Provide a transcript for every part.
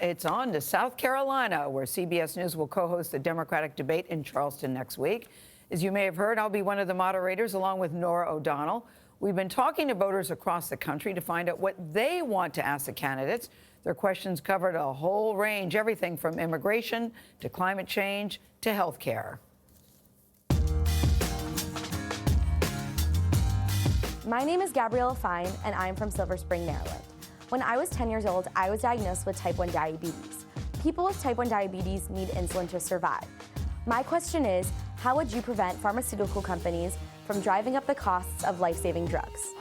It's on to South Carolina, where CBS News will co-host the Democratic debate in Charleston next week. As you may have heard, I'll be one of the moderators along with Norah, Donnell. We've been talking to voters across the country to find out what they want to ask the candidates. Their questions covered a whole range, everything from immigration to climate change to health care. My name is Gabriella Fine, and I'm from Silver Spring, Maryland. When I was 10 years old, I was diagnosed with type 1 diabetes. People with type 1 diabetes need insulin to survive. My question is, how would you prevent pharmaceutical companies from driving up the costs of life-saving drugs?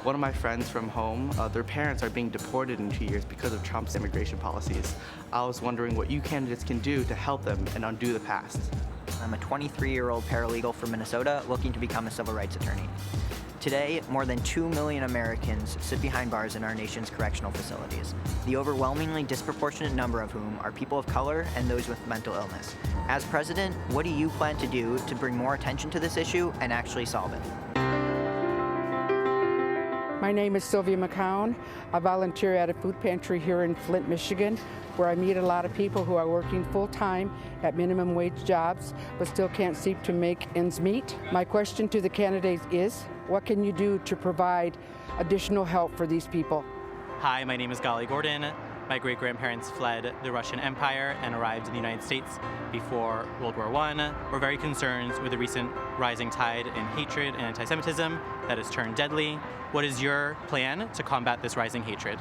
One of my friends from home, their parents are being deported in 2 years because of Trump's immigration policies. I was wondering what you candidates can do to help them and undo the past. I'm a 23-year-old paralegal from Minnesota looking to become a civil rights attorney. Today, more than 2 million Americans sit behind bars in our nation's correctional facilities, the overwhelmingly disproportionate number of whom are people of color and those with mental illness. As president, what do you plan to do to bring more attention to this issue and actually solve it? My name is Sylvia McCown. I volunteer at a food pantry here in Flint, Michigan, where I meet a lot of people who are working full-time at minimum wage jobs, but still can't seem to make ends meet. My question to the candidates is, what can you do to provide additional help for these people? Hi, my name is Gayle Gordon. My great-grandparents fled the Russian Empire and arrived in the United States before World War I. We're very concerned with the recent rising tide in hatred and anti-Semitism that has turned deadly. What is your plan to combat this rising hatred?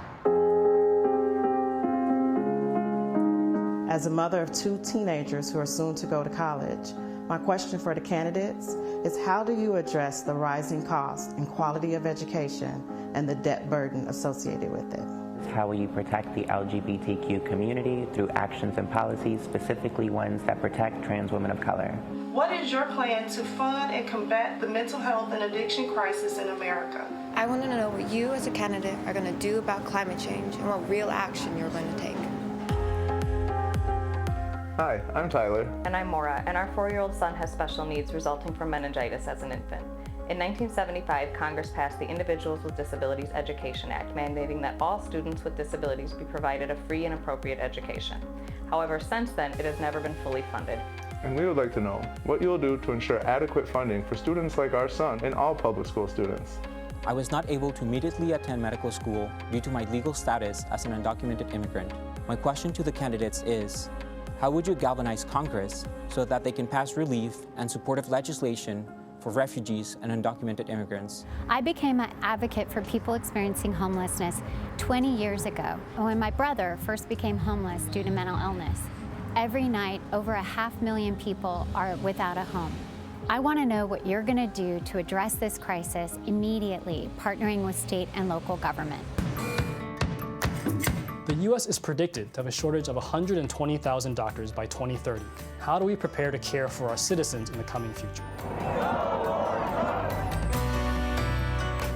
As a mother of 2 teenagers who are soon to go to college, my question for the candidates is, how do you address the rising cost and quality of education and the debt burden associated with it? How will you protect the LGBTQ community through actions and policies, specifically ones that protect trans women of color? What is your plan to fund and combat the mental health and addiction crisis in America? I want to know what you as a candidate are going to do about climate change and what real action you're going to take. Hi, I'm Tyler. And I'm Maura, and our 4-year-old son has special needs resulting from meningitis as an infant. In 1975, Congress passed the Individuals with Disabilities Education Act, mandating that all students with disabilities be provided a free and appropriate education. However, since then, it has never been fully funded. And we would like to know what you'll do to ensure adequate funding for students like our son and all public school students. I was not able to immediately attend medical school due to my legal status as an undocumented immigrant. My question to the candidates is, how would you galvanize Congress so that they can pass relief and supportive legislation for refugees and undocumented immigrants? I became an advocate for people experiencing homelessness 20 years ago, when my brother first became homeless due to mental illness. Every night, over 500,000 people are without a home. I want to know what you're going to do to address this crisis immediately, partnering with state and local government. The U.S. is predicted to have a shortage of 120,000 doctors by 2030. How do we prepare to care for our citizens in the coming future?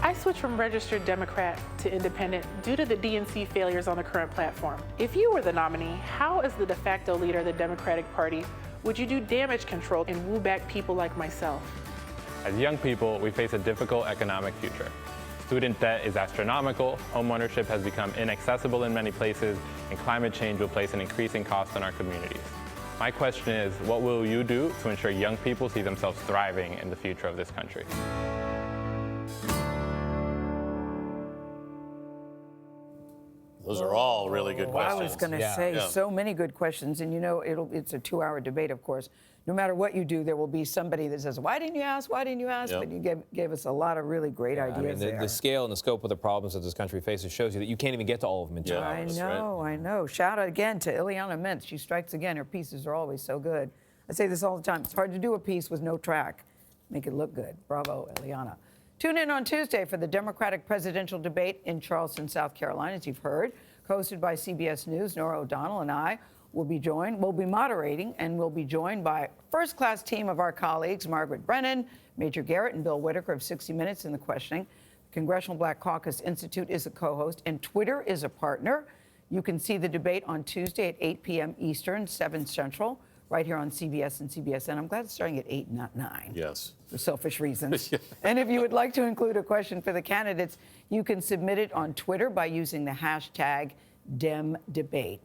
I switched from registered Democrat to independent due to the DNC failures on the current platform. If you were the nominee, how, as the de facto leader of the Democratic Party, would you do damage control and woo back people like myself? As young people, we face a difficult economic future. Student debt is astronomical, homeownership has become inaccessible in many places, and climate change will place an increasing cost on our communities. My question is, what will you do to ensure young people see themselves thriving in the future of this country? Those are all really good questions. I was going to say so many good questions, and you know, it's a 2-hour debate, of course. No matter what you do, there will be somebody that says, why didn't you ask? Why didn't you ask? But you gave us a lot of really great ideas there. The scale and the scope of the problems that this country faces shows you that you can't even get to all of them in time. I know. Shout out again to Ileana Mintz. She strikes again. Her pieces are always so good. I say this all the time. It's hard to do a piece with no track. Make it look good. Bravo, Ileana. Tune in on Tuesday for the Democratic presidential debate in Charleston, South Carolina, as you've heard. Hosted by CBS News, Norah, Donnell, and I we'll be moderating, and we'll be joined by a first-class team of our colleagues, Margaret Brennan, Major Garrett, and Bill Whitaker of 60 Minutes in the Questioning. The Congressional Black Caucus Institute is a co-host, and Twitter is a partner. You can see the debate on Tuesday at 8 p.m. Eastern, 7 Central. right here on CBS and CBSN. I'm glad it's starting at 8, not 9. Yes. For selfish reasons. And if you would like to include a question for the candidates, you can submit it on Twitter by using the hashtag DemDebate.